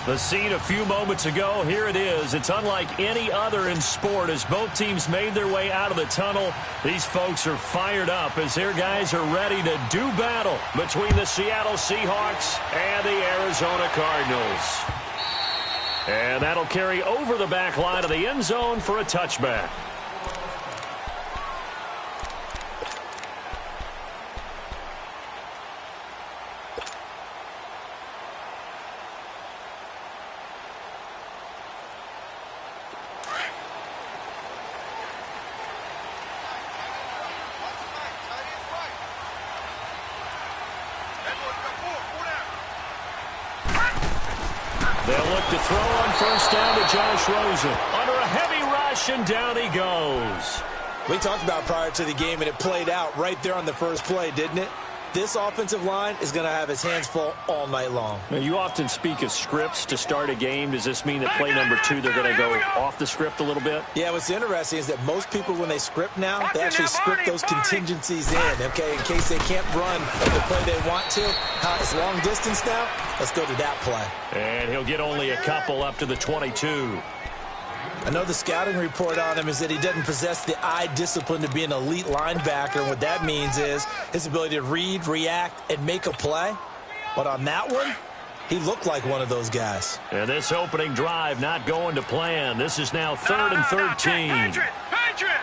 The scene a few moments ago, here it is. It's unlike any other in sport as both teams made their way out of the tunnel. These folks are fired up as their guys are ready to do battle between the Seattle Seahawks and the Arizona Cardinals. And that'll carry over the back line of the end zone for a touchback. They'll look to throw on first down to Josh Rosen. Under a heavy rush, and down he goes. We talked about prior to the game, and it played out right there on the first play, didn't it? This offensive line is going to have his hands full all night long. Now, you often speak of scripts to start a game. Does this mean that play number 2, they're going to go off the script a little bit? Yeah, what's interesting is that most people, when they script now, they actually script those contingencies in, okay, in case they can't run the play they want to. It's long distance now. Let's go to that play. And he'll get only a couple up to the 22. I know the scouting report on him is that he doesn't possess the eye discipline to be an elite linebacker. And what that means is his ability to read, react, and make a play. But on that one, he looked like one of those guys. And this opening drive not going to plan. This is now 3rd and 13. Patriot!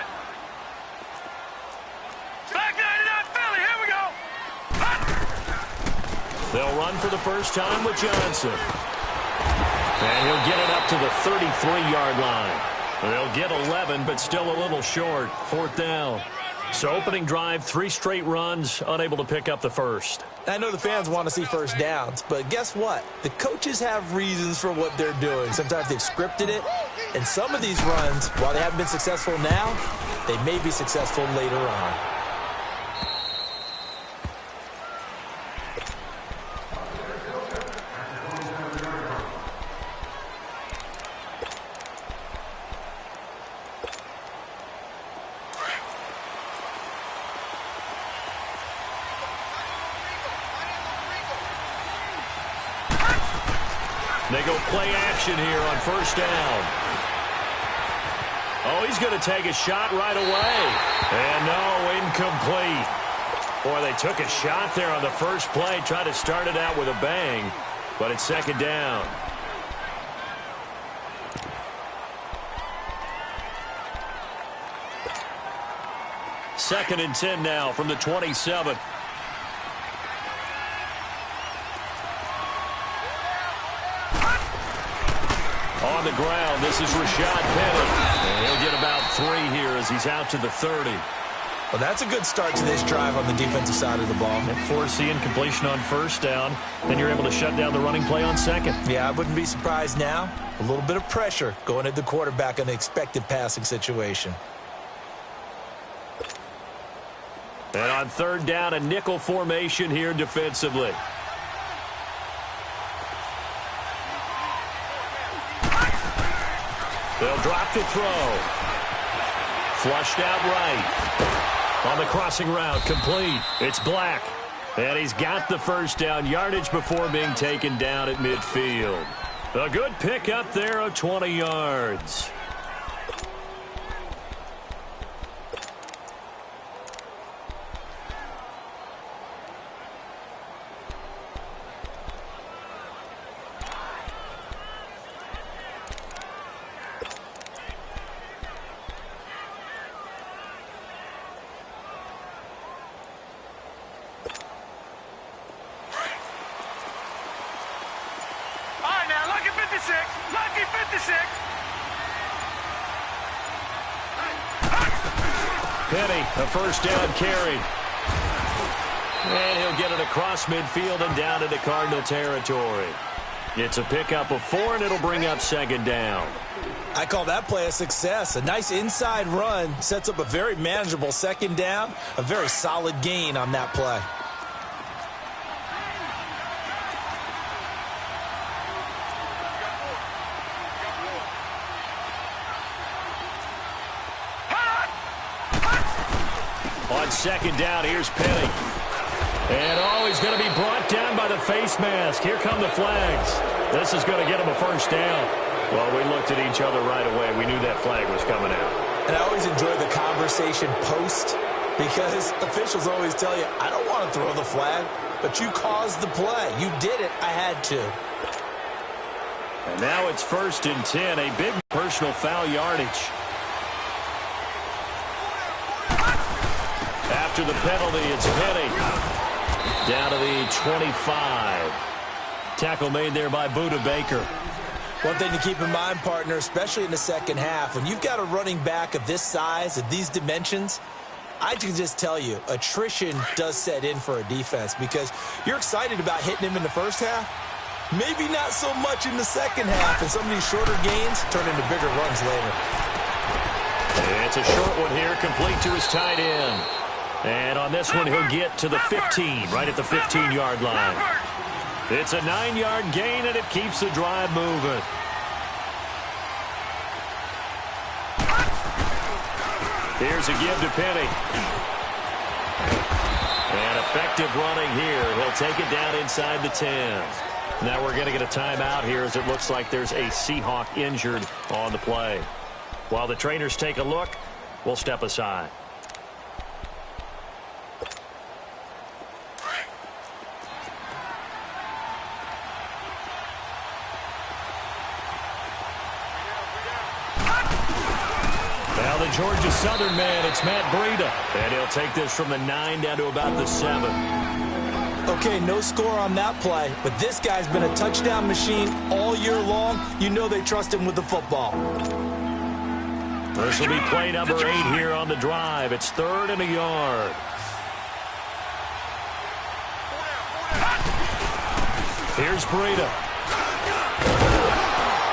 Back 99 Philly, here we go! They'll run for the first time with Johnson. And he'll get it up to the 33-yard line. They'll get 11, but still a little short. 4th down. So opening drive, 3 straight runs, unable to pick up the first. I know the fans want to see first downs, but guess what? The coaches have reasons for what they're doing. Sometimes they've scripted it, and some of these runs, while they haven't been successful now, they may be successful later on. They go play action here on first down. Oh, he's going to take a shot right away. And no, incomplete. Boy, they took a shot there on the first play. Tried to start it out with a bang, but it's 2nd down. Second and 10 now from the 27. On the ground, this is Rashad Penny. And he'll get about 3 here as he's out to the 30. Well, that's a good start to this drive on the defensive side of the ball. And forcing completion on first down. Then you're able to shut down the running play on second. Yeah, I wouldn't be surprised now. A little bit of pressure going at the quarterback in the expected passing situation. And on 3rd down, a nickel formation here defensively. They'll drop to throw. Flushed out right. On the crossing route, complete. It's Black. And he's got the first down yardage before being taken down at midfield. A good pickup there of 20 yards. Lucky 56. Penny, a first down carry. And he'll get it across midfield and down into Cardinal territory. It's a pickup of 4, and it'll bring up 2nd down. I call that play a success. A nice inside run sets up a very manageable 2nd down. A very solid gain on that play. On 2nd down, here's Penny. And he's going to be brought down by the face mask. Here come the flags. This is going to get him a first down. Well, we looked at each other right away. We knew that flag was coming out. And I always enjoy the conversation post because officials always tell you, I don't want to throw the flag, but you caused the play. You did it. I had to. And now it's 1st and 10, a big personal foul yardage. After the penalty, it's Penny. Down to the 25. Tackle made there by Buda Baker. One thing to keep in mind, partner, especially in the second half, when you've got a running back of this size, of these dimensions, I can just tell you, attrition does set in for a defense because you're excited about hitting him in the first half. Maybe not so much in the second half, and some of these shorter gains turn into bigger runs later. It's a short one here, complete to his tight end. And on this one, he'll get to the 15, right at the 15-yard line. It's a 9-yard gain, and it keeps the drive moving. Here's a give to Penny. And effective running here. He'll take it down inside the 10. Now we're going to get a timeout here as it looks like there's a Seahawk injured on the play. While the trainers take a look, we'll step aside. Now the Georgia Southern man, it's Matt Breida. And he'll take this from the 9 down to about the 7. Okay, no score on that play, but this guy's been a touchdown machine all year long. You know they trust him with the football. This will be play number 8 here on the drive. It's 3rd and a yard. Here's Breida.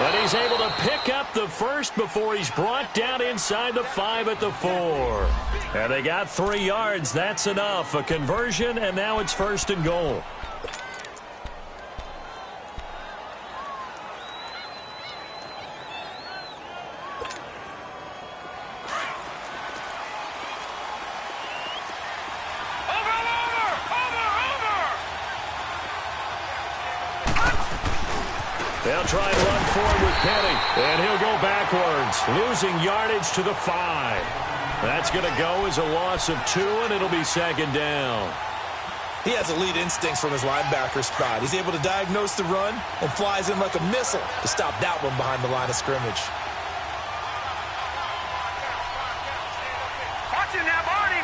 And he's able to pick up the first before he's brought down inside the 5 at the 4. And they got 3 yards. That's enough. A conversion, and now it's 1st and goal. They'll try and run forward with Penny, and he'll go backwards, losing yardage to the 5. That's going to go as a loss of 2, and it'll be 2nd down. He has elite instincts from his linebacker spot. He's able to diagnose the run and flies in like a missile to stop that one behind the line of scrimmage. Watching that, Barney!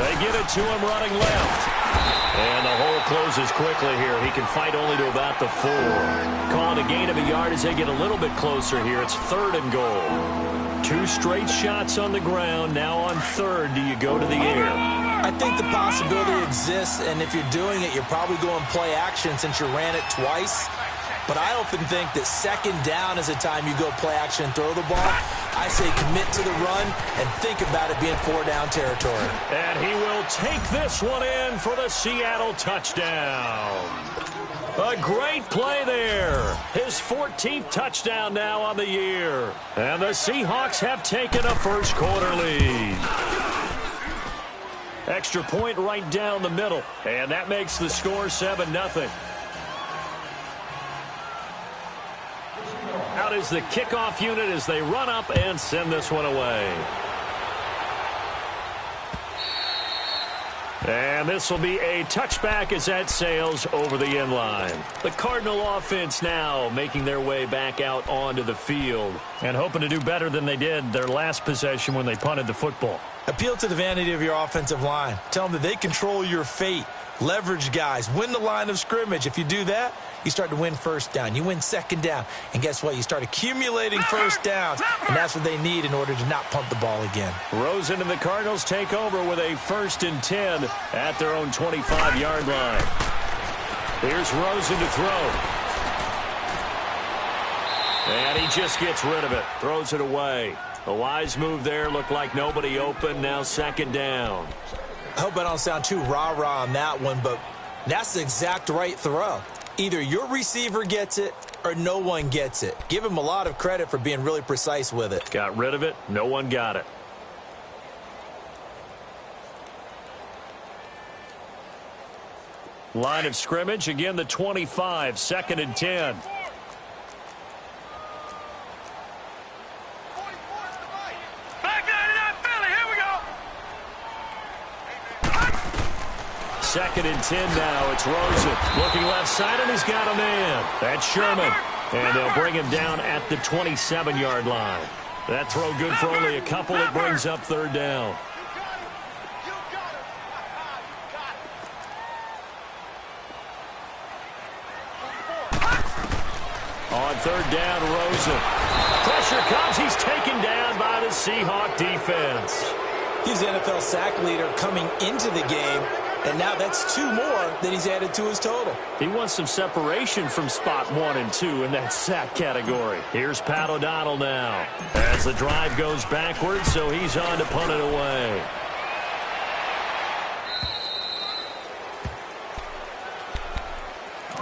They get it to him running left. And the hole closes quickly here. He can fight only to about the 4. Calling a gain of a yard as they get a little bit closer here. It's 3rd and goal. 2 straight shots on the ground. Now on 3rd, do you go to the air? I think the possibility exists, and if you're doing it, you're probably going play action since you ran it twice. But I often think that 2nd down is a time you go play action and throw the ball. I say commit to the run and think about it being 4-down territory. And he will take this one in for the Seattle touchdown. A great play there. His 14th touchdown now on the year. And the Seahawks have taken a first-quarter lead. Extra point right down the middle. And that makes the score 7-0. Out is the kickoff unit as they run up and send this one away. And this will be a touchback as that sails over the end line. The Cardinal offense now making their way back out onto the field and hoping to do better than they did their last possession when they punted the football. Appeal to the vanity of your offensive line. Tell them that they control your fate. Leverage guys. Win the line of scrimmage. If you do that, you start to win 1st down. You win 2nd down. And guess what? You start accumulating 1st downs. And that's what they need in order to not punt the ball again. Rosen and the Cardinals take over with a 1st and 10 at their own 25-yard line. Here's Rosen to throw. And he just gets rid of it. Throws it away. A wise move there. Looked like nobody open. Now 2nd down. I hope I don't sound too rah-rah on that one, but that's the exact right throw. Either your receiver gets it or no one gets it. Give him a lot of credit for being really precise with it. Got rid of it. No one got it. Line of scrimmage, again the 25, 2nd and 10. Back 99 Philly, here we go. 2nd and 10 now. It's Rosen looking left side, and he's got a man. That's Sherman. And they'll bring him down at the 27-yard line. That throw good for only a couple. It brings up 3rd down. On 3rd down, Rosen. Pressure comes. He's taken down by the Seahawk defense. He's the NFL sack leader coming into the game, and now that's 2 more that he's added to his total. He wants some separation from spot 1 and 2 in that sack category. Here's Pat O'Donnell now as the drive goes backwards, so he's on to punt it away.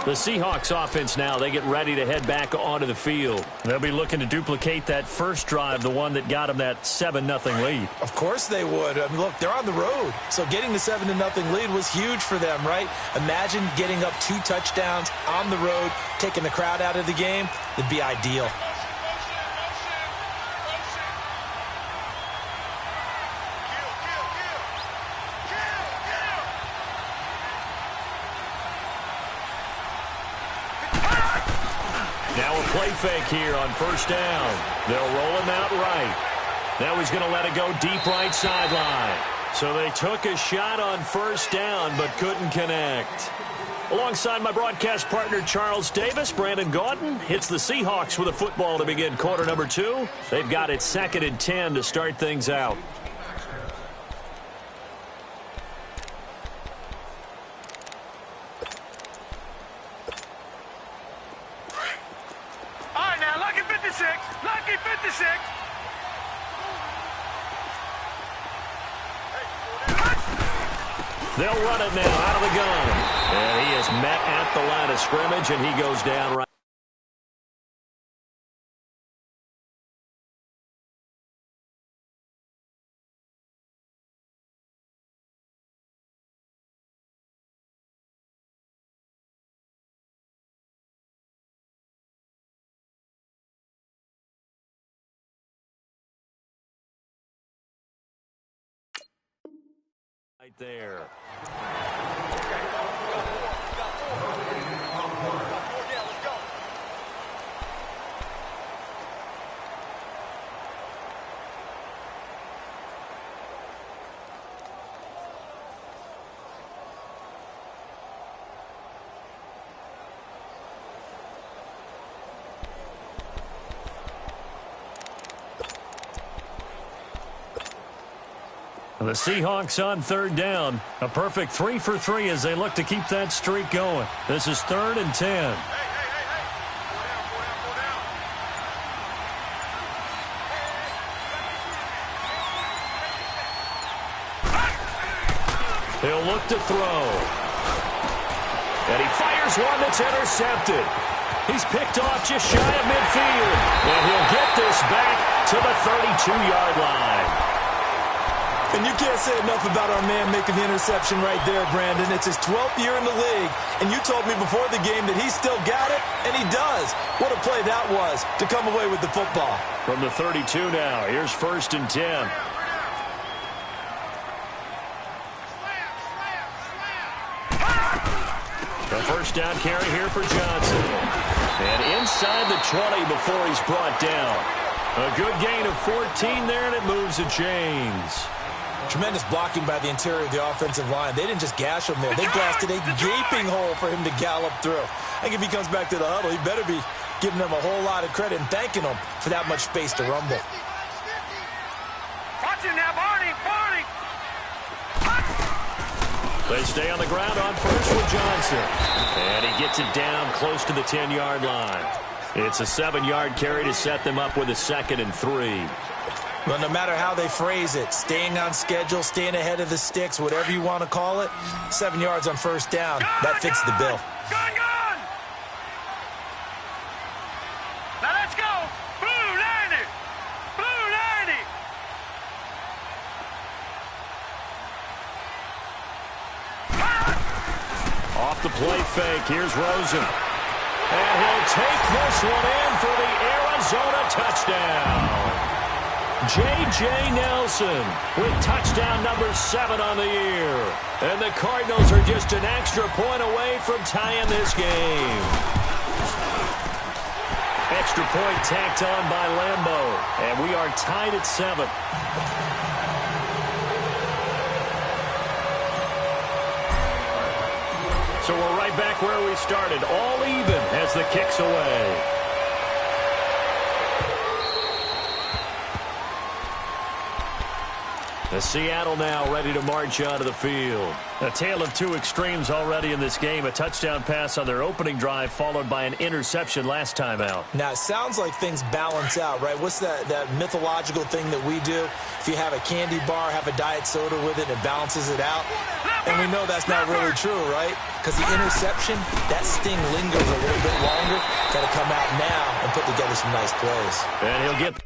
The Seahawks offense now, they get ready to head back onto the field. They'll be looking to duplicate that first drive, the one that got them that 7-0 lead. Of course they would. I mean, look, they're on the road, so getting the 7-0 lead was huge for them, right? Imagine getting up 2 touchdowns on the road, taking the crowd out of the game. It'd be ideal. Now a play fake here on 1st down. They'll roll him out right. Now he's going to let it go deep right sideline. So they took a shot on 1st down but couldn't connect. Alongside my broadcast partner Charles Davis, Brandon Gaudin hits the Seahawks with a football to begin quarter number 2. They've got it 2nd and 10 to start things out. Lucky 56. They'll run it now out of the gun. And he is met at the line of scrimmage, and he goes down right. Right there. The Seahawks on 3rd down. A perfect 3 for 3 as they look to keep that streak going. This is 3rd and 10. He'll look to throw. And he fires one that's intercepted. He's picked off just shy of midfield. And he'll get this back to the 32-yard line. And you can't say enough about our man making the interception right there, Brandon. It's his 12th year in the league, and you told me before the game that he still got it, and he does. What a play that was to come away with the football. From the 32 now, here's 1st and 10. The 1st down carry here for Johnson. And inside the 20 before he's brought down. A good gain of 14 there, and it moves the chains. Tremendous blocking by the interior of the offensive line. They didn't just gash him there. They blasted a gaping hole for him to gallop through. I think if he comes back to the huddle, he better be giving them a whole lot of credit and thanking them for that much space to rumble. Watch it now, Barney. They stay on the ground on 1st with Johnson. And he gets it down close to the 10-yard line. It's a 7-yard carry to set them up with a 2nd and 3. Well, no matter how they phrase it, staying on schedule, staying ahead of the sticks, whatever you want to call it, 7 yards on 1st down, that fits the bill. Gun! Now let's go! Blue 90! Blue 90! off the play fake. Here's Rosen. And he'll take this one in for the Arizona touchdown. J.J. Nelson with touchdown number 7 on the year. And the Cardinals are just an extra point away from tying this game. Extra point tacked on by Lambeau. And we are tied at 7. So we're right back where we started, all even as the kick's away. The Seattle now ready to march onto the field. A tale of two extremes already in this game. A touchdown pass on their opening drive followed by an interception last time out. Now, it sounds like things balance out, right? What's that mythological thing that we do? If you have a candy bar, have a diet soda with it, it balances it out. And we know that's not really true, right? Because the interception, that sting lingers a little bit longer. Got to come out now and put together some nice plays. And he'll get...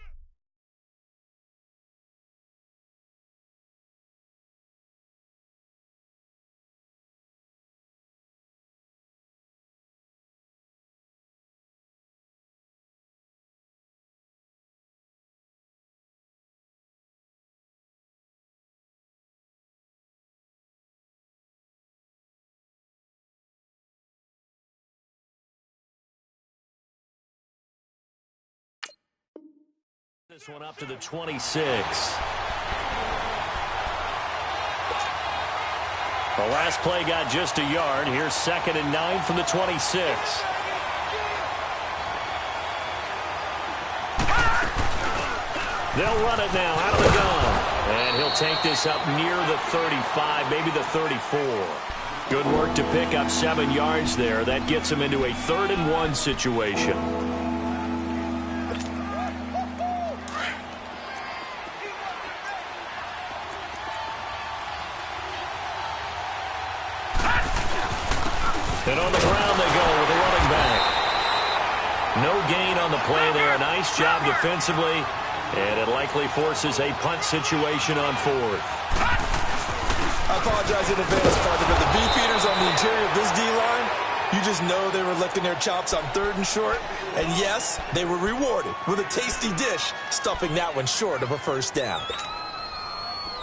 This one up to the 26. The last play got just a yard. Here's 2nd and 9 from the 26. They'll run it now out of the gun. And he'll take this up near the 35, maybe the 34. Good work to pick up 7 yards there. That gets him into a 3rd and 1 situation. And on the ground they go with a running back. No gain on the play there. A nice job defensively. And it likely forces a punt situation on 4th. I apologize in advance, partner, but the beefeaters on the interior of this D-line, you just know they were licking their chops on 3rd and short. And yes, they were rewarded with a tasty dish, stuffing that one short of a 1st down.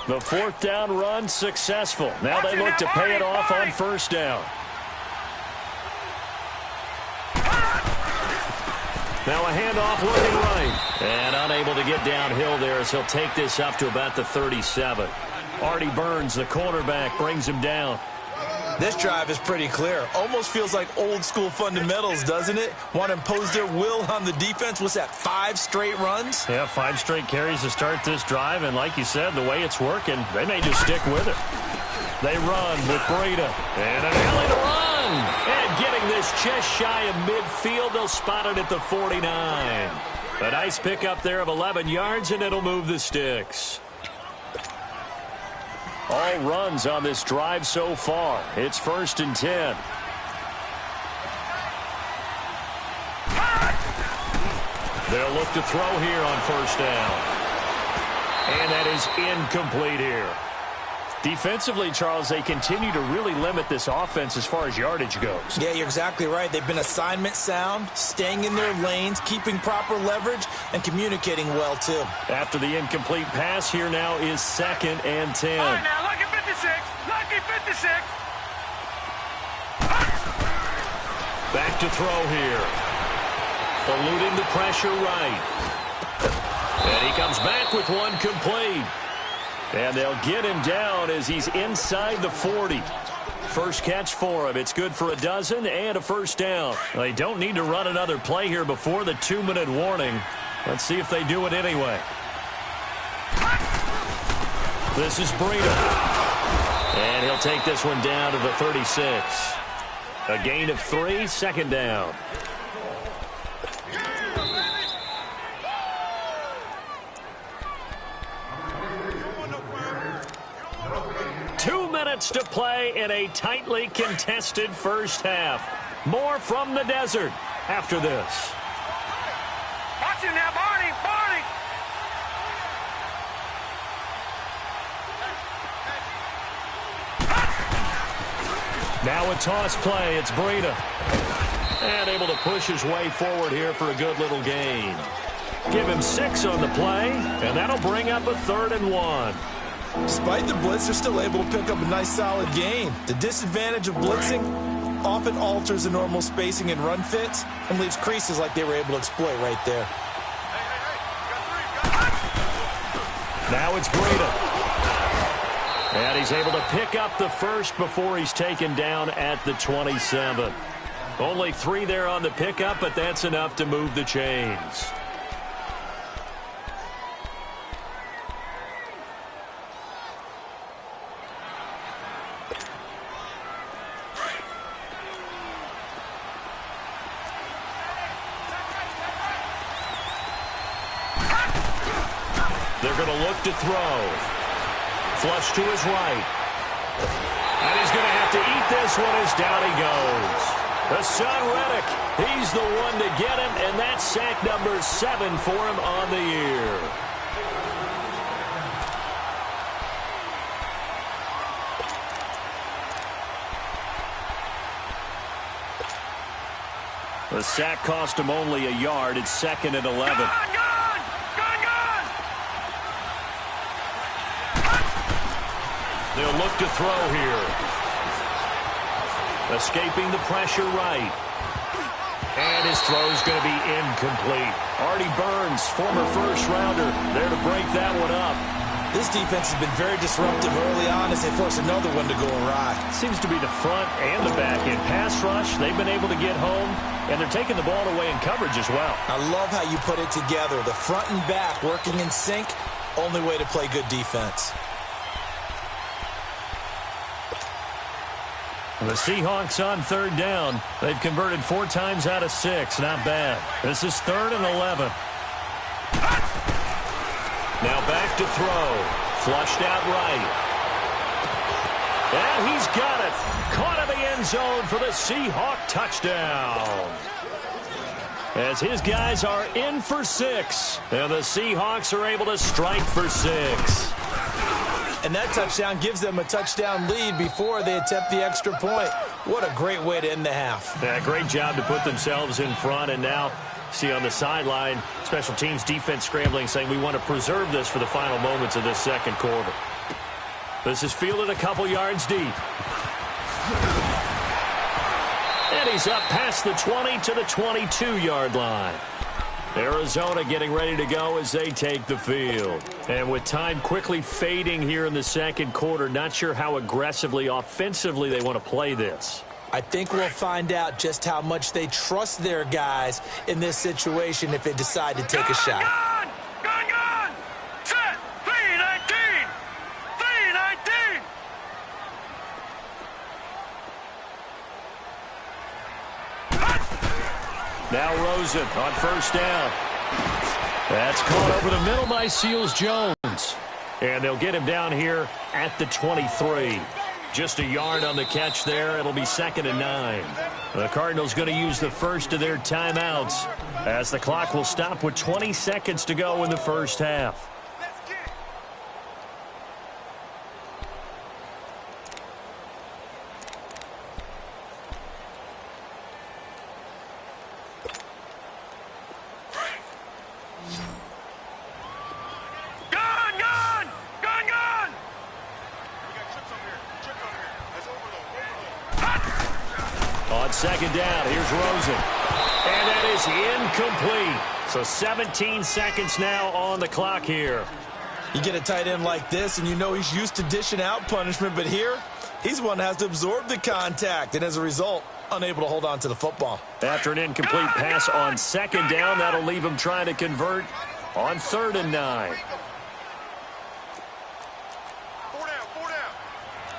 The 4th down run successful. Now they look to pay it off on 1st down. Now a handoff looking right. And unable to get downhill there as he'll take this up to about the 37. Artie Burns, the cornerback, brings him down. This drive is pretty clear. Almost feels like old school fundamentals, doesn't it? Want to impose their will on the defense. What's that, 5 straight runs? Yeah, 5 straight carries to start this drive. And like you said, the way it's working, they may just stick with it. They run with Breida. And an alley to run. And getting this just shy of midfield, they'll spot it at the 49. A nice pickup there of 11 yards, and it'll move the sticks. All runs on this drive so far. It's 1st and 10. They'll look to throw here on 1st down. And that is incomplete here. Defensively, Charles, they continue to really limit this offense as far as yardage goes. Yeah, you're exactly right. They've been assignment sound, staying in their lanes, keeping proper leverage, and communicating well, too. After the incomplete pass, here now is 2nd and 10. All right, now, lucky 56. Lucky 56. Back to throw here. Eluding the pressure right. And he comes back with one complete. And they'll get him down as he's inside the 40. First catch for him. It's good for a dozen and a 1st down. They don't need to run another play here before the 2-minute warning. Let's see if they do it anyway. This is Breida. And he'll take this one down to the 36. A gain of 3, 2nd down. To play in a tightly contested first half. More from the desert after this. Watch him now, Barney. Barney. Now a toss play. It's Breida. And able to push his way forward here for a good little gain. Give him 6 on the play, and that'll bring up a 3rd and 1. Despite the blitz, they're still able to pick up a nice solid gain. The disadvantage of blitzing often alters the normal spacing and run fits and leaves creases like they were able to exploit right there. Now it's Breida. And he's able to pick up the first before he's taken down at the 27. Only 3 there on the pickup, but that's enough to move the chains. They're going to look to throw. Flush to his right. And he's going to have to eat this one as down he goes. Hassan Reddick, he's the one to get him, and that's sack number 7 for him on the year. The sack cost him only a yard. It's 2nd and 11. They'll look to throw here. Escaping the pressure right. And his throw's going to be incomplete. Artie Burns, former first-rounder, there to break that one up. This defense has been very disruptive early on as they force another one to go awry. Seems to be the front and the back end. Pass rush, they've been able to get home, and they're taking the ball away in coverage as well. I love how you put it together. The front and back working in sync, only way to play good defense. The Seahawks on 3rd down. They've converted 4 times out of 6. Not bad. This is 3rd and 11. Now back to throw. Flushed out right. And he's got it. Caught in the end zone for the Seahawk touchdown. As his guys are in for 6. And the Seahawks are able to strike for 6. And that touchdown gives them a touchdown lead before they attempt the extra point. What a great way to end the half. Yeah, great job to put themselves in front. And now, see on the sideline, special teams defense scrambling, saying we want to preserve this for the final moments of this 2nd quarter. This is fielded a couple yards deep. And he's up past the 20 to the 22-yard line. Arizona getting ready to go as they take the field. And with time quickly fading here in the 2nd quarter, not sure how aggressively, offensively they want to play this. I think we'll find out just how much they trust their guys in this situation if they decide to take a shot. Gun! Set! 3-19! 3-19! Now Rosen on 1st down. That's caught over the middle by Seals-Jones. And they'll get him down here at the 23. Just a yard on the catch there. It'll be 2nd and 9. The Cardinals going to use the first of their timeouts as the clock will stop with 20 seconds to go in the first half. On 2nd down, here's Rosen. And that is incomplete. So 17 seconds now on the clock here. You get a tight end like this, and you know he's used to dishing out punishment, but here, he's the one that has to absorb the contact, and as a result, unable to hold on to the football. After an incomplete pass on 2nd down, that'll leave him trying to convert on 3rd and 9.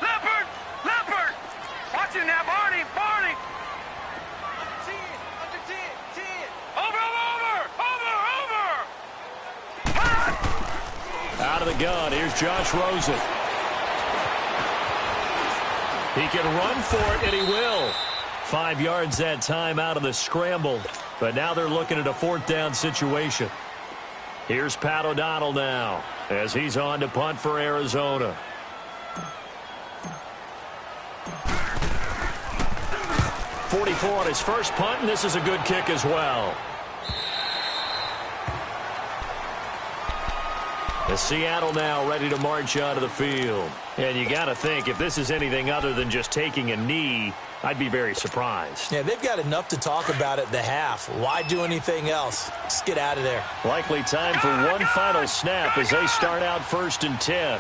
Leopard! Watch him now, Barney! Under 10! Over! Out of the gun, here's Josh Rosen. He can run for it, and he will. 5 yards that time out of the scramble. But now they're looking at a 4th down situation. Here's Pat O'Donnell now as he's on to punt for Arizona. 44 on his first punt, and this is a good kick as well. The Seattle now ready to march out of the field. And you got to think, if this is anything other than just taking a knee, I'd be very surprised. Yeah, they've got enough to talk about at the half. Why do anything else? Just get out of there. Likely time for one final snap as they start out 1st and 10.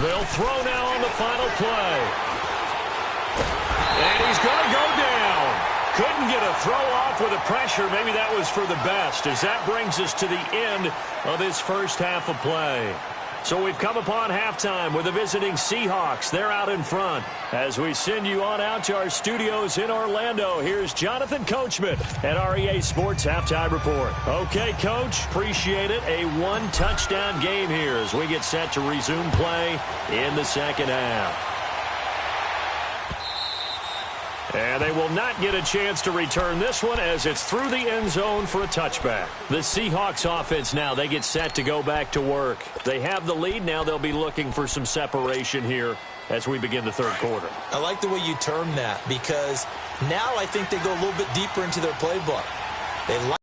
They'll throw now on the final play. And he's going to go down. Couldn't get a throw off with the pressure. Maybe that was for the best, as that brings us to the end of this first half of play. So we've come upon halftime with the visiting Seahawks. They're out in front. As we send you on out to our studios in Orlando, here's Jonathan Coachman at REA Sports Halftime Report. Okay, Coach, appreciate it. A one-touchdown game here as we get set to resume play in the second half. And they will not get a chance to return this one as it's through the end zone for a touchback. The Seahawks offense now, they get set to go back to work. They have the lead. Now they'll be looking for some separation here as we begin the third quarter. I like the way you term that, because now I think they go a little bit deeper into their playbook. They like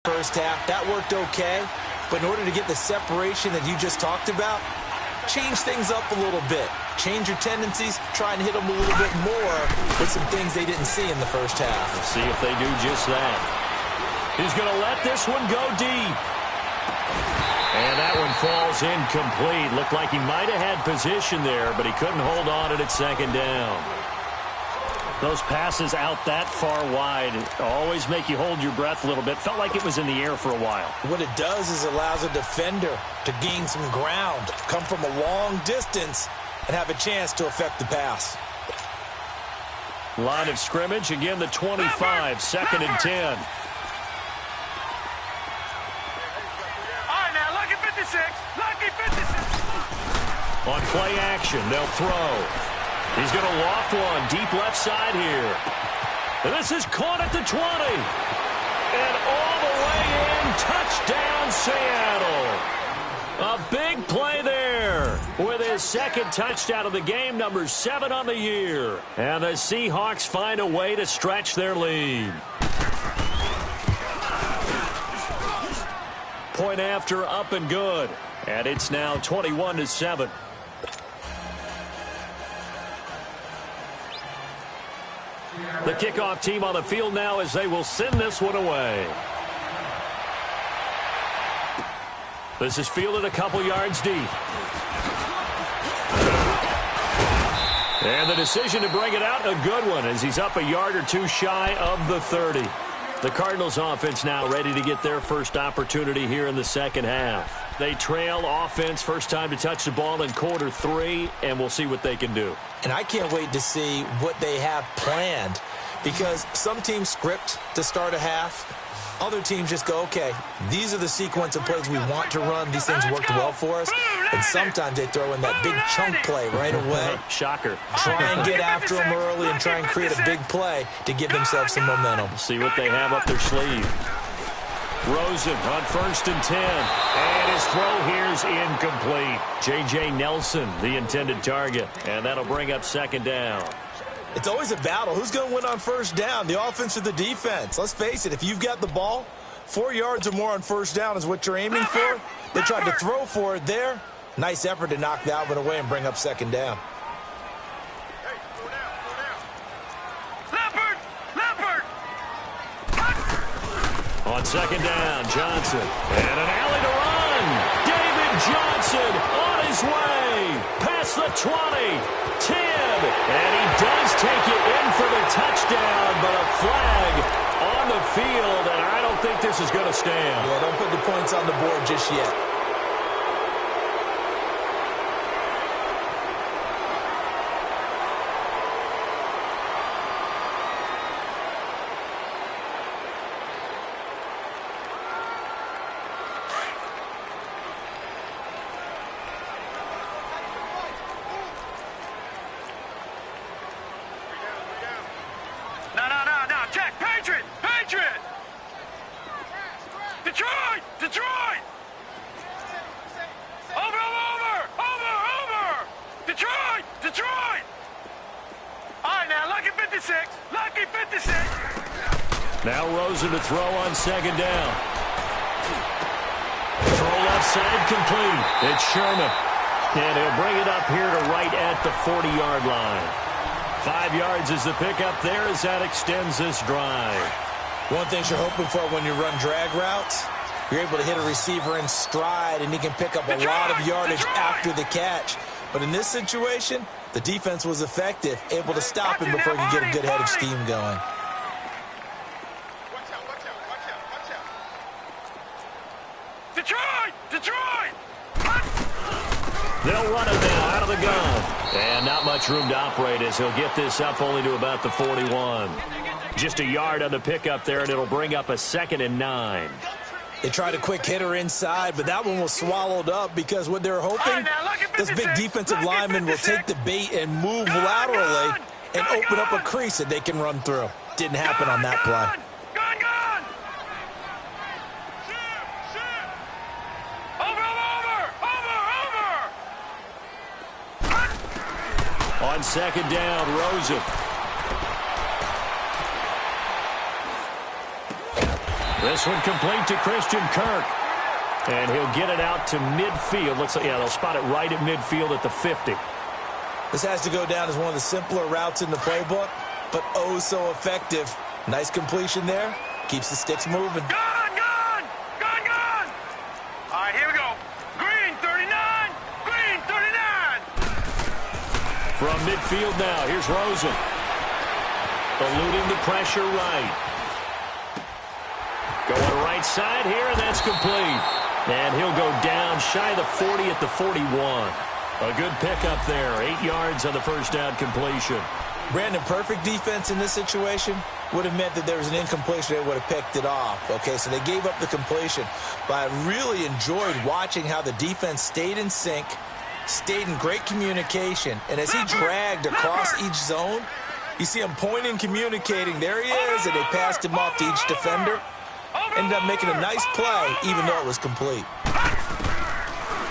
the first half. That worked okay. But in order to get the separation that you just talked about, change things up a little bit. Change your tendencies, try and hit them a little bit more with some things they didn't see in the first half. Let's see if they do just that. He's going to let this one go deep. And that one falls incomplete. Looked like he might have had position there, but he couldn't hold on at second down. Those passes out that far wide always make you hold your breath a little bit. Felt like it was in the air for a while. What it does is allows a defender to gain some ground, come from a long distance, and have a chance to affect the pass. Line of scrimmage, again the 25, 2nd and 10. All right, now, lucky 56. Lucky 56. On play action, they'll throw. He's going to loft one deep left side here. And this is caught at the 20. And all the way in, touchdown Seattle. A big play there with his second touchdown of the game, number 7 on the year. And the Seahawks find a way to stretch their lead. Point after, up and good. And it's now 21-7. The kickoff team on the field now as they will send this one away. This is fielded a couple yards deep. And the decision to bring it out, a good one, as he's up a yard or two shy of the 30. The Cardinals offense now ready to get their first opportunity here in the second half. They trail offense, first time to touch the ball in quarter 3, and we'll see what they can do. And I can't wait to see what they have planned, because some teams script to start a half. Other teams just go, okay, these are the sequence of plays we want to run. These things worked well for us. And sometimes they throw in that big chunk play right away. Shocker. Try and get after them early and try and create a big play to give themselves some momentum. See what they have up their sleeve. Rosen on 1st and 10. And his throw here's incomplete. J.J. Nelson, the intended target. And that'll bring up 2nd down. It's always a battle. Who's going to win on 1st down, the offense or the defense? Let's face it, if you've got the ball, 4 yards or more on 1st down is what you're aiming for. They tried to throw for it there. Nice effort to knock that one away and bring up 2nd down. On 2nd down, Johnson. And an alley to run. David Johnson on his way. Past the 20, 10. And he does take it in for the touchdown, but a flag on the field, and I don't think this is going to stand. Yeah, don't put the points on the board just yet. No, Jack, Patriot! Detroit! got this thing. Now Rosen to throw on second down. Throw left side complete. It's Sherman. And he'll bring it up here to right at the 40-yard line. 5 yards is the pickup there as that extends this drive. One thing you're hoping for when you run drag routes, you're able to hit a receiver in stride, and he can pick up a lot of yardage after the catch. But in this situation, the defense was effective, able to stop him before he could get a good head of steam going. Detroit! Detroit! They'll run it now out of the gun. And not much room to operate as he'll get this up only to about the 41. Just a yard on the pickup there, and it'll bring up a 2nd and 9. They tried a quick hitter inside, but that one was swallowed up because what they're hoping, those big defensive linemen will take the bait and move laterally and open up a crease that they can run through. Didn't happen on that play. On second down, Rosen. This one complete to Christian Kirk. And he'll get it out to midfield. Looks like, yeah, they'll spot it right at midfield at the 50. This has to go down as one of the simpler routes in the playbook, but oh so effective. Nice completion there. Keeps the sticks moving. Gone! Gone! Gone! Gone! All right, here we go. Green 39! Green 39! From midfield now, here's Rosen. Eluding the pressure right. Going right side here, and that's complete. And he'll go down shy of the 40 at the 41. A good pickup there. 8 yards on the first down completion. Brandon, perfect defense in this situation would have meant that there was an incompletion. They would have picked it off. Okay, so they gave up the completion. But I really enjoyed watching how the defense stayed in sync, stayed in great communication. And as he dragged across each zone, you see him pointing, communicating. There he is, and they passed him off to each defender. Ended up making a nice play, even though it was complete.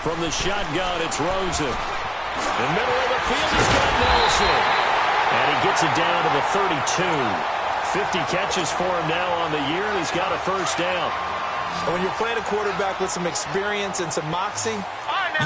From the shotgun, it's Rosen. In the middle of the field, he's got Nelson. And he gets it down to the 32. 50 catches for him now on the year, and he's got a first down. And when you're playing a quarterback with some experience and some moxie,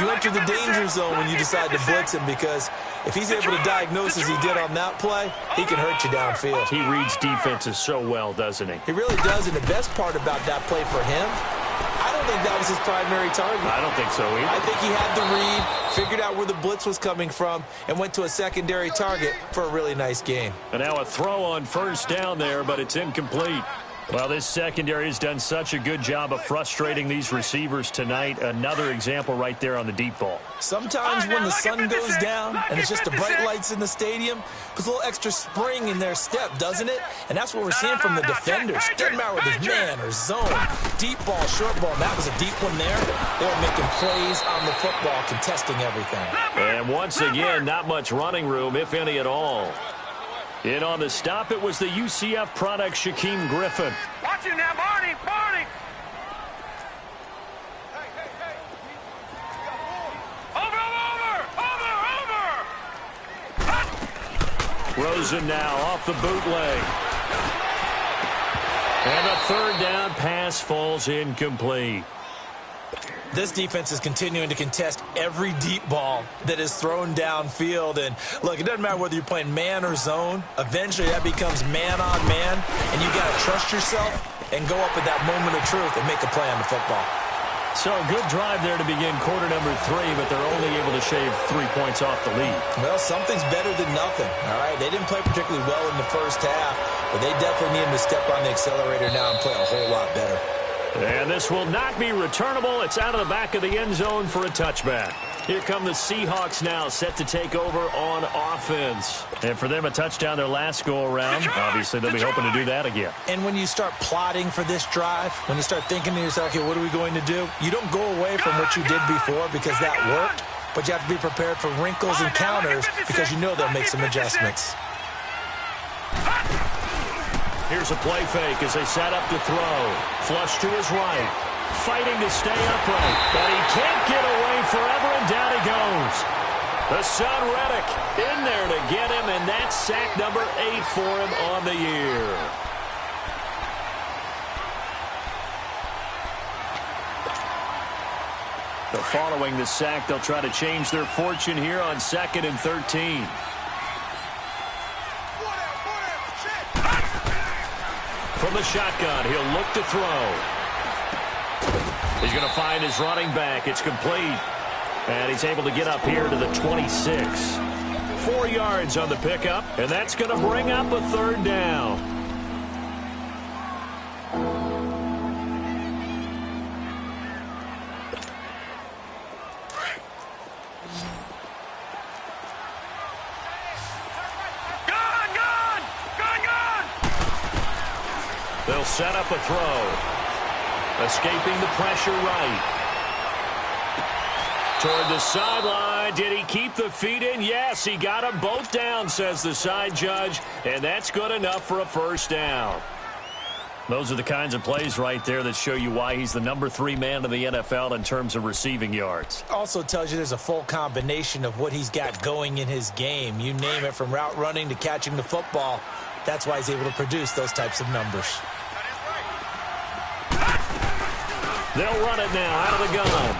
you enter the danger zone when you decide to blitz him, because if he's able to diagnose as he did on that play, he can hurt you downfield. He reads defenses so well, doesn't he? He really does, and the best part about that play for him, I don't think that was his primary target. I don't think so either. I think he had the read, figured out where the blitz was coming from, and went to a secondary target for a really nice game. And now a throw on first down there, but it's incomplete. Well, this secondary has done such a good job of frustrating these receivers tonight. Another example right there on the deep ball. Sometimes when the sun goes down and it's just the bright lights in the stadium, puts a little extra spring in their step, doesn't it? And that's what we're seeing from the defenders. Doesn't matter whether it's man or zone, deep ball, short ball. That was a deep one there. They were making plays on the football, contesting everything. And once again, not much running room, if any at all. In on the stop, it was the UCF product, Shaquem Griffin. Watch him now, Barney! Barney! Over! Rosen now off the bootleg. And a third down pass falls incomplete. This defense is continuing to contest every deep ball that is thrown downfield. And, look, it doesn't matter whether you're playing man or zone. Eventually, that becomes man on man, and you got to trust yourself and go up at that moment of truth and make a play on the football. So a good drive there to begin quarter number 3, but they're only able to shave 3 points off the lead. Well, something's better than nothing, all right? They didn't play particularly well in the first half, but they definitely need to step on the accelerator now and play a whole lot better. And this will not be returnable. It's out of the back of the end zone for a touchback. Here come the Seahawks now, set to take over on offense. And for them, a touchdown their last go-around. Obviously, they'll be hoping to do that again. And when you start plotting for this drive, when you start thinking to yourself, okay, what are we going to do? You don't go away from what you did before because that worked, but you have to be prepared for wrinkles and counters because you know they'll make some adjustments. Here's a play fake as they set up to throw. Flush to his right. Fighting to stay upright. But he can't get away forever, and down he goes. Hassan Reddick in there to get him, and that's sack number 8 for him on the year. So following the sack, they'll try to change their fortune here on 2nd and 13. From the shotgun, he'll look to throw. He's going to find his running back. It's complete. And he's able to get up here to the 26. 4 yards on the pickup, and that's going to bring up a 3rd down. They'll set up a throw. Escaping the pressure right. Toward the sideline. Did he keep the feet in? Yes, he got them both down, says the side judge. And that's good enough for a 1st down. Those are the kinds of plays right there that show you why he's the number 3 man in the NFL in terms of receiving yards. Also tells you there's a full combination of what he's got going in his game. You name it, from route running to catching the football. That's why he's able to produce those types of numbers. They'll run it now out of the gun.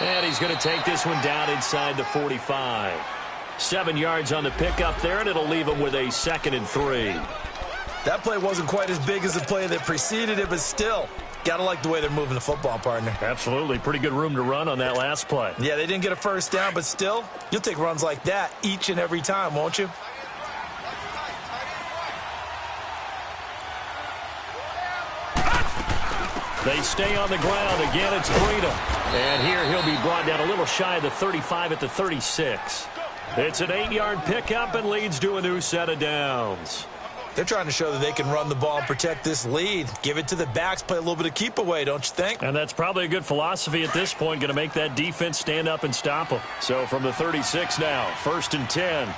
And he's going to take this one down inside the 45. 7 yards on the pickup there, and it'll leave him with a 2nd and 3. That play wasn't quite as big as the play that preceded it, but still, got to like the way they're moving the football, partner. Absolutely. Pretty good room to run on that last play. Yeah, they didn't get a 1st down, but still, you'll take runs like that each and every time, won't you? They stay on the ground. Again, it's Freedom. And here he'll be brought down a little shy of the 35 at the 36. It's an 8-yard pickup and leads to a new set of downs. They're trying to show that they can run the ball and protect this lead. Give it to the backs, play a little bit of keep away, don't you think? And that's probably a good philosophy at this point, going to make that defense stand up and stop them. So from the 36 now, 1st and 10.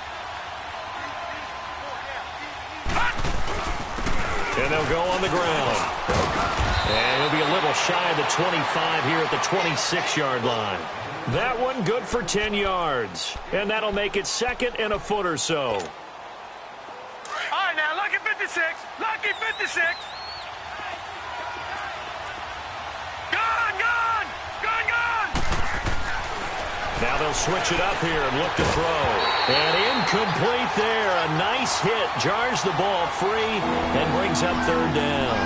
And they'll go on the ground. And he'll be a little shy of the 25 here at the 26-yard line. That one good for 10 yards. And that'll make it 2nd and a foot or so. All right, now, lucky 56. Lucky 56. Gun! Now they'll switch it up here and look to throw. And incomplete there. A nice hit. Jars the ball free and brings up 3rd down.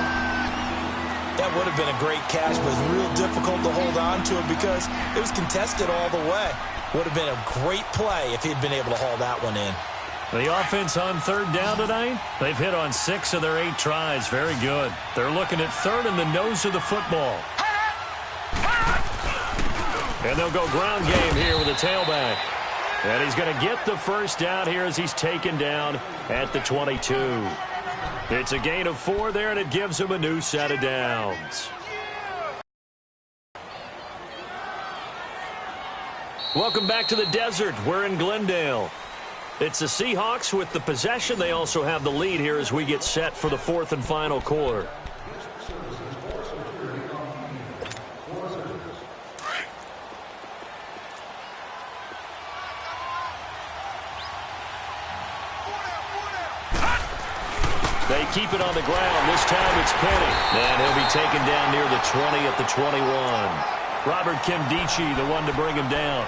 That would have been a great catch, but it was real difficult to hold on to it because it was contested all the way. Would have been a great play if he'd been able to haul that one in. The offense on 3rd down tonight, they've hit on 6 of their 8 tries. Very good. They're looking at 3rd in the nose of the football. And they'll go ground game here with a tailback. And he's going to get the 1st down here as he's taken down at the 22. It's a gain of 4 there, and it gives him a new set of downs. Welcome back to the desert. We're in Glendale. It's the Seahawks with the possession. They also have the lead here as we get set for the 4th and final quarter. They keep it on the ground. This time it's Penny. And he'll be taken down near the 20 at the 21. Robert Kimdichie, the one to bring him down.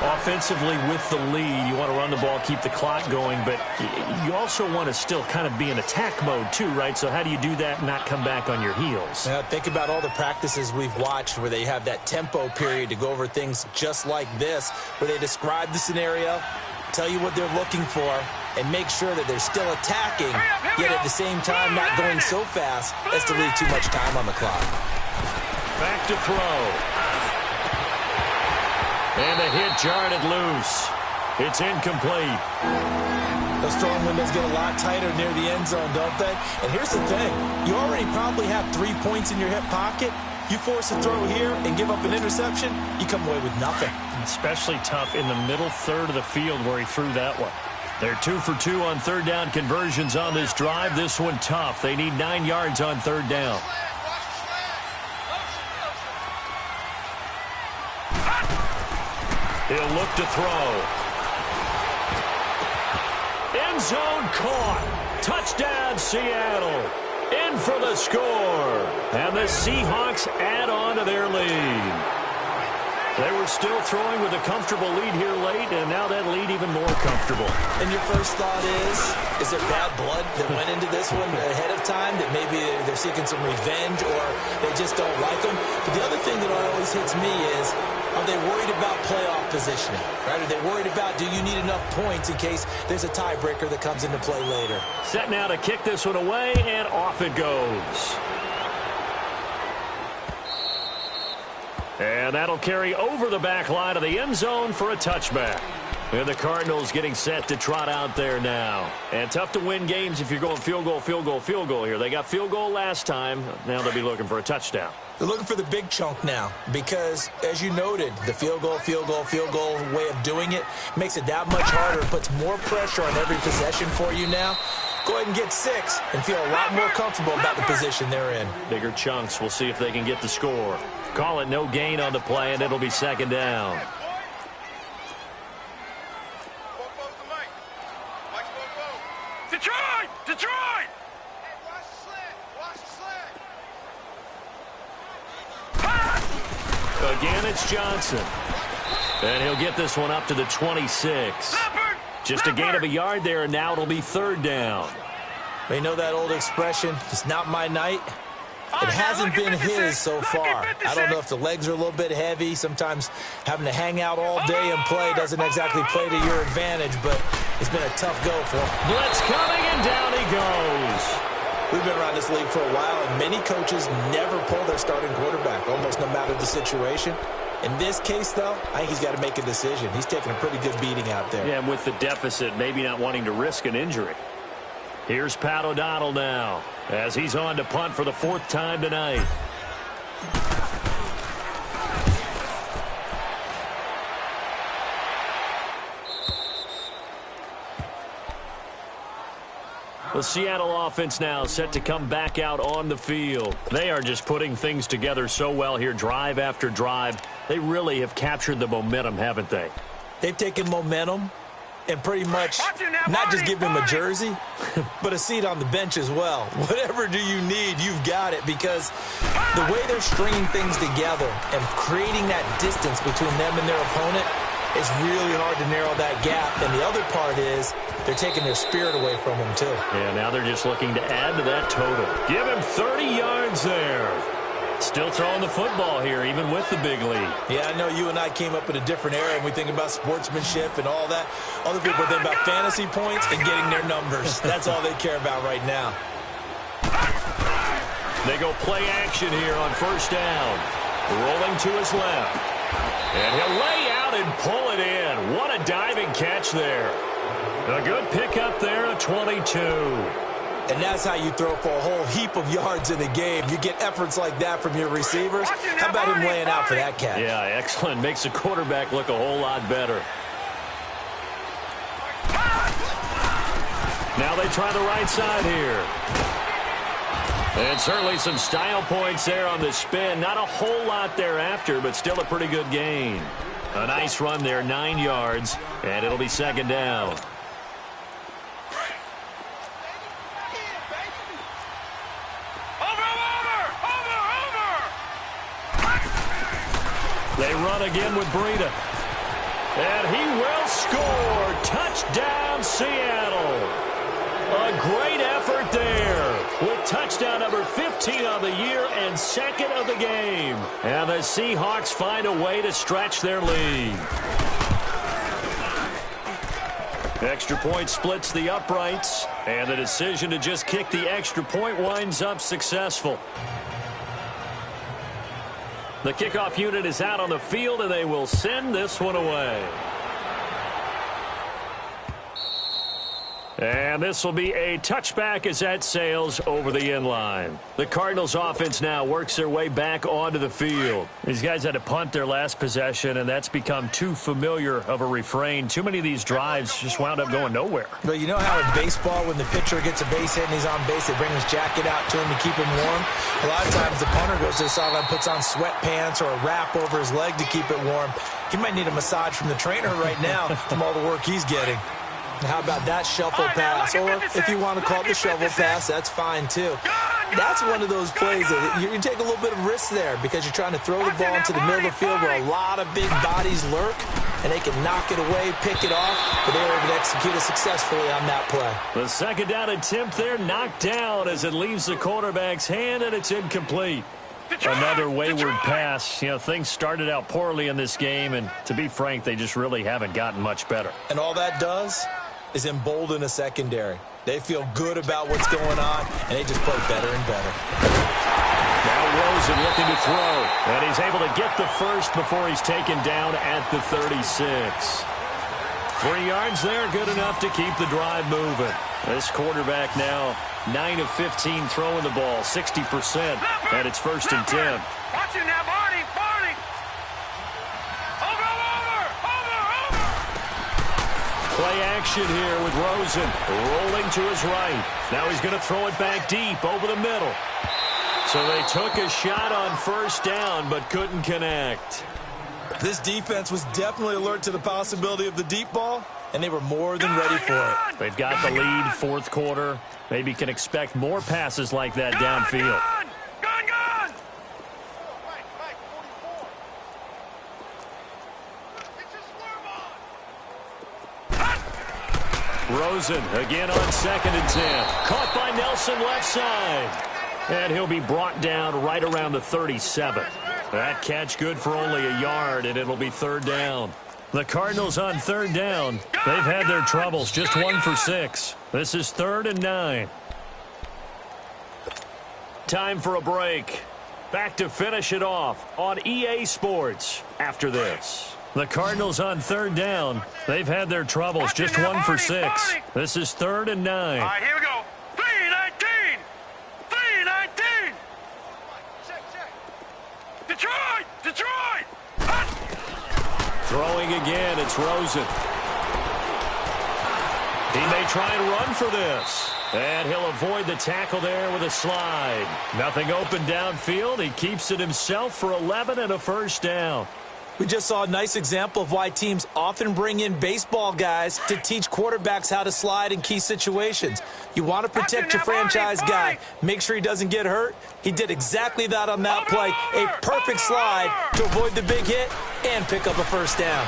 Offensively with the lead, you want to run the ball, keep the clock going, but you also want to still kind of be in attack mode too, right? So how do you do that and not come back on your heels? Think about all the practices we've watched where they have that tempo period to go over things just like this, where they describe the scenario, tell you what they're looking for, and make sure that they're still attacking, yet at the same time not going so fast as to leave too much time on the clock. Back to throw. And the hit jarred it loose. It's incomplete. Those throwing windows get a lot tighter near the end zone, don't they? And here's the thing. You already probably have 3 points in your hip pocket. You force a throw here and give up an interception, you come away with nothing. Especially tough in the middle third of the field where he threw that one. They're 2 for 2 on 3rd down conversions on this drive. This one tough. They need 9 yards on 3rd down. He'll look to throw. End zone caught. Touchdown, Seattle. In for the score. And the Seahawks add on to their lead. They were still throwing with a comfortable lead here late, and now that lead even more comfortable. And your first thought is there bad blood that went into this one ahead of time, that maybe they're seeking some revenge or they just don't like them? But the other thing that always hits me is, are they worried about playoff positioning? Right? Are they worried about, do you need enough points in case there's a tiebreaker that comes into play later? Set now to kick this one away, and off it goes. And that'll carry over the back line of the end zone for a touchback. And the Cardinals getting set to trot out there now. And tough to win games if you're going field goal, field goal, field goal here. They got field goal last time. Now they'll be looking for a touchdown. They're looking for the big chunk now because, as you noted, the field goal way of doing it makes it that much harder. It puts more pressure on every possession for you now. Go ahead and get 6 and feel a lot more comfortable about the position they're in. Bigger chunks. We'll see if they can get the score. Call it no gain on the play, and it'll be second down. Detroit! Detroit! Again, it's Johnson. And he'll get this one up to the 26. Just a gain of a yard there, and now it'll be third down. You know that old expression, it's not my night? It hasn't been his so far. I don't know if the legs are a little bit heavy. Sometimes having to hang out all day and play doesn't exactly play to your advantage, but it's been a tough go for him. Blitz coming, and down he goes. We've been around this league for a while, and many coaches never pull their starting quarterback, almost no matter the situation. In this case, though, I think he's got to make a decision. He's taking a pretty good beating out there. Yeah, and with the deficit, maybe not wanting to risk an injury. Here's Pat O'Donnell now, as he's on to punt for the 4th time tonight. The Seattle offense now set to come back out on the field. They are just putting things together so well here, drive after drive. They really have captured the momentum, haven't they? They've taken momentum and pretty much not just give him a jersey, but a seat on the bench as well. Whatever do you need, you've got it, because the way they're stringing things together and creating that distance between them and their opponent, it's really hard to narrow that gap. And the other part is they're taking their spirit away from him, too. Yeah, now they're just looking to add to that total. Give him 30 yards there. Still throwing the football here, even with the big lead. Yeah, I know you and I came up in a different era, and we think about sportsmanship and all that. Other people think about fantasy points and getting their numbers. That's all they care about right now. They go play action here on first down. Rolling to his left. And he'll lay out and pull it in. What a diving catch there. A good pickup there at 22. And that's how you throw for a whole heap of yards in a game. You get efforts like that from your receivers. How about him laying out for that catch? Yeah, excellent. Makes the quarterback look a whole lot better. Now they try the right side here. And certainly some style points there on the spin. Not a whole lot thereafter, but still a pretty good gain. A nice run there, 9 yards, and it'll be second down. They run again with Breida. And he will score. Touchdown, Seattle. A great effort there with touchdown number 15 on the year and second of the game. And the Seahawks find a way to stretch their lead. Extra point splits the uprights, and the decision to just kick the extra point winds up successful. The kickoff unit is out on the field, and they will send this one away. And this will be a touchback as that sails over the end line. The Cardinals offense now works their way back onto the field. These guys had to punt their last possession, and that's become too familiar of a refrain. Too many of these drives just wound up going nowhere. But you know how in baseball, when the pitcher gets a base hit and he's on base, they bring his jacket out to him to keep him warm? A lot of times the punter goes to the sideline, puts on sweatpants or a wrap over his leg to keep it warm. He might need a massage from the trainer right now from all the work he's getting. How about that shuffle pass? Or if you want to call it the shovel pass, that's fine too. That's one of those plays that you take a little bit of risk there because you're trying to throw the ball into the middle of the field where a lot of big bodies lurk, and they can knock it away, pick it off, but they were able to execute it successfully on that play. The second down attempt there knocked down as it leaves the quarterback's hand, and it's incomplete. Another wayward pass. You know, things started out poorly in this game, and to be frank, they just really haven't gotten much better. And all that does is embolden a secondary. They feel good about what's going on, and they just play better and better. Now Rosen looking to throw, and he's able to get the first before he's taken down at the 36. 3 yards there, good enough to keep the drive moving. This quarterback now 9 of 15 throwing the ball, 60%, and it's 1st and 10. Watch it now, Barney. Play action here with Rosen rolling to his right. Now he's going to throw it back deep over the middle. So they took a shot on 1st down but couldn't connect. This defense was definitely alert to the possibility of the deep ball, and they were more than ready for it. They've got the lead, 4th quarter. Maybe can expect more passes like that downfield. Rosen again on 2nd and 10. Caught by Nelson left side. And he'll be brought down right around the 37. That catch good for only a yard, and it'll be 3rd down. The Cardinals on 3rd down. They've had their troubles, just 1 for 6. This is 3rd and 9. Time for a break. Back to finish it off on EA Sports after this. The Cardinals on 3rd down. They've had their troubles, just 1 for 6. This is 3rd and 9. All right, here we go. 3-19. 3-19. Detroit. Throwing again, it's Rosen. He may try and run for this. And he'll avoid the tackle there with a slide. Nothing open downfield. He keeps it himself for 11 and a 1st down. We just saw a nice example of why teams often bring in baseball guys to teach quarterbacks how to slide in key situations. You want to protect your franchise guy. Make sure he doesn't get hurt. He did exactly that on that play. A perfect slide to avoid the big hit and pick up a 1st down.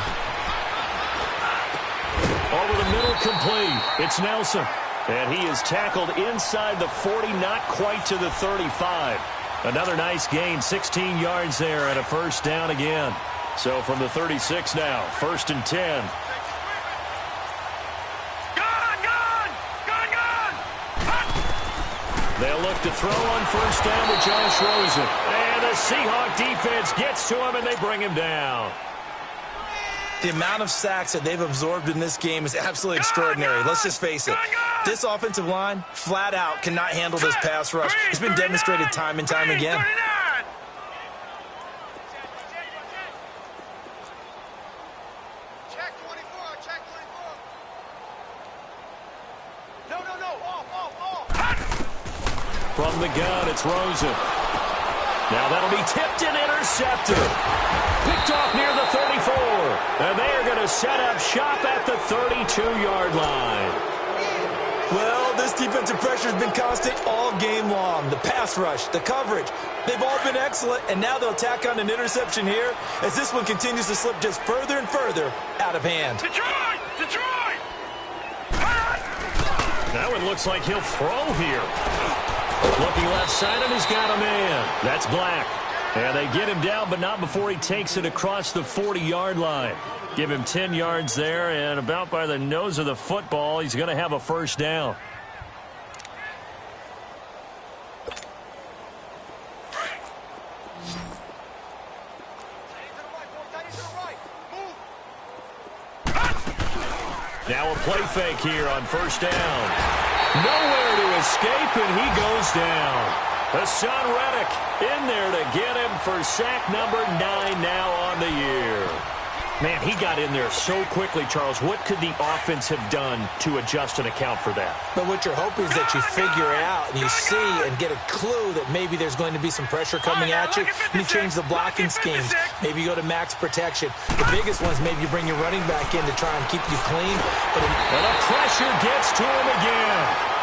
Over the middle, complete. It's Nelson. And he is tackled inside the 40, not quite to the 35. Another nice gain, 16 yards there and a 1st down again. So from the 36 now, 1st and 10. They'll look to throw on 1st down with Josh Rosen. And the Seahawk defense gets to him, and they bring him down. The amount of sacks that they've absorbed in this game is absolutely extraordinary. Let's just face it. This offensive line, flat out, cannot handle this pass rush. It's been demonstrated time and time again. From the gun, it's Rosen. Now that'll be tipped and intercepted. Picked off near the 34. And they are going to set up shop at the 32-yard line. Well, this defensive pressure has been constant all game long. The pass rush, the coverage, they've all been excellent, and now they'll tack on an interception here as this one continues to slip just further and further out of hand. Detroit! That one looks like he'll throw here. Looking left side, and he's got a man. That's Black. And they get him down, but not before he takes it across the 40-yard line. Give him 10 yards there, and about by the nose of the football, he's going to have a 1st down. Now a play fake here on first down. Nowhere to escape, and he goes down. Hassan Reddick in there to get him for sack number 9 now on the year. Man, he got in there so quickly, Charles. What could the offense have done to adjust and account for that? But what you're hoping is that you figure out and you see and get a clue that maybe there's going to be some pressure coming at you, and you change the blocking schemes. Maybe you go to max protection. The biggest one is maybe you bring your running back in to try and keep you clean. And the pressure gets to him again.